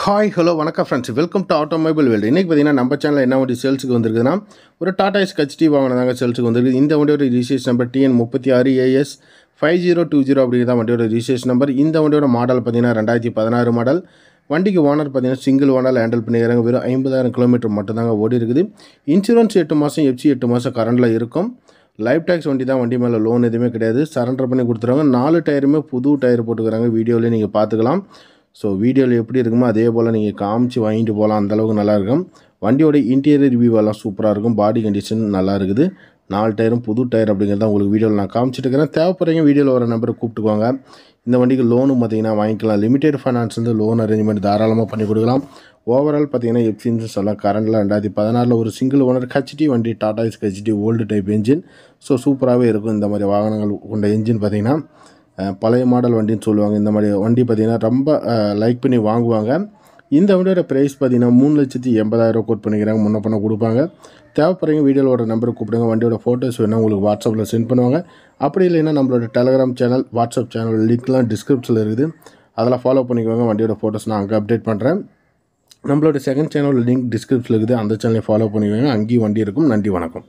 Hi hello வணக்கம் friends, welcome to automobile world. இன்றைக்கி பார்த்தீங்கன்னா நம்ம சேனலில் என்ன வண்டி சேல்ஸுக்கு வந்திருக்குதுன்னா, ஒரு டாடா ஏஸ் ஹெச்டி வாங்கினதாங்க சேல்ஸுக்கு வந்திருக்கு. இந்த வண்டியோட ரிஜிஸ்ட்ரேஷன் நம்பர் TN36AS 5020 அப்படிங்கிறத வண்டியோட ரிஜிஸ்ட்ரேஷன் நம்பர். இந்த வண்டியோட மாடல் பார்த்தீங்கன்னா 2016 மாடல். வண்டிக்கு ஓனர் பார்த்தீங்கன்னா சிங்கிள் ஓனர் ஹேண்டில் பண்ணிக்கிறாங்க. வெறும் 50,000 கிலோமீட்டர் மட்டும்தாங்க ஓடி இருக்குது. இன்சூரன்ஸ் 8 மாதம், எஃப்சி 8 மாதம் கரண்டில் இருக்கும். லைஃப் டேக்ஸ் வண்டி தான், வண்டி மேலே லோன் எதுவுமே கிடையாது. சரண்டர் பண்ணி கொடுத்துருவாங்க. 4 டயருமே புது டயர் போட்டுக்கிறாங்க. வீடியோவிலே நீங்கள் பார்த்துக்கலாம். ஸோ வீடியோவில் எப்படி இருக்குமோ அதே போல் நீங்கள் காமிச்சு வாங்கிட்டு போகலாம். அந்தளவுக்கு நல்லாயிருக்கும். வண்டியோட இன்டீரியர் ரிவ்யூவெல்லாம் சூப்பராக இருக்கும். பாடி கண்டிஷன் நல்லா இருக்குது. 4 டயரும் புது டயர் அப்படிங்கிறத உங்களுக்கு வீடியோவில் நான் காமிச்சிட்டு இருக்கிறேன். தேவைப்படுறீங்க வீடியோவில் வர நம்பரை கூப்பிட்டுக்குவாங்க. இந்த வண்டிக்கு லோனும் பார்த்தீங்கன்னா வாங்கிக்கலாம். லிமிடெட் ஃபைனான்ஸ் வந்து லோன் அரேஞ்ச்மெண்ட் தாராளமாக பண்ணி கொடுக்கலாம். ஓவரால் பார்த்தீங்கன்னா எஃப்சின்ஸ் எல்லாம் கரண்டில் 2016 ஒரு சிங்கிள் ஓனர் ஹெச்டி வண்டி, Tata Ace HD old type engine. So சூப்பராகவே இருக்கும். இந்த மாதிரி வாகனங்கள் கொண்ட என்ஜின் பார்த்தீங்கன்னா பழைய மாடல் வண்டின்னு சொல்லுவாங்க. இந்த மாதிரி வண்டி பார்த்திங்கன்னா ரொம்ப லைக் பண்ணி வாங்குவாங்க. இந்த வண்டியோட ப்ரைஸ் பார்த்திங்கன்னா 3,80,000 கோட் பண்ணிக்கிறாங்க. முன்ன பண்ண கொடுப்பாங்க. தேவைப்படுறீங்க வீடியோவோட நம்பருக்கு கூப்பிடுங்க. வண்டியோட ஃபோட்டோஸ் வேணால் உங்களுக்கு வாட்ஸ்அப்பில் சென்ட் பண்ணுவாங்க. அப்படி இல்லைன்னா நம்மளோட டெலகிராம் சேனல், வாட்ஸ்அப் சேனல் லிங்க்லாம் டிஸ்கிரிப்ஷனில் இருக்குது. அதெல்லாம் ஃபாலோ பண்ணிக்குவாங்க. வண்டியோட ஃபோட்டோஸ் நான் அங்கே அப்டேட் பண்ணுறேன். நம்மளோட செகண்ட் சேனல் லிங்க் டிஸ்கிரிப்ஷனில் இருக்குது. அந்த சேனலை ஃபாலோ பண்ணிக்குவாங்க. அங்கேயும் வண்டி இருக்கும். நன்றி, வணக்கம்.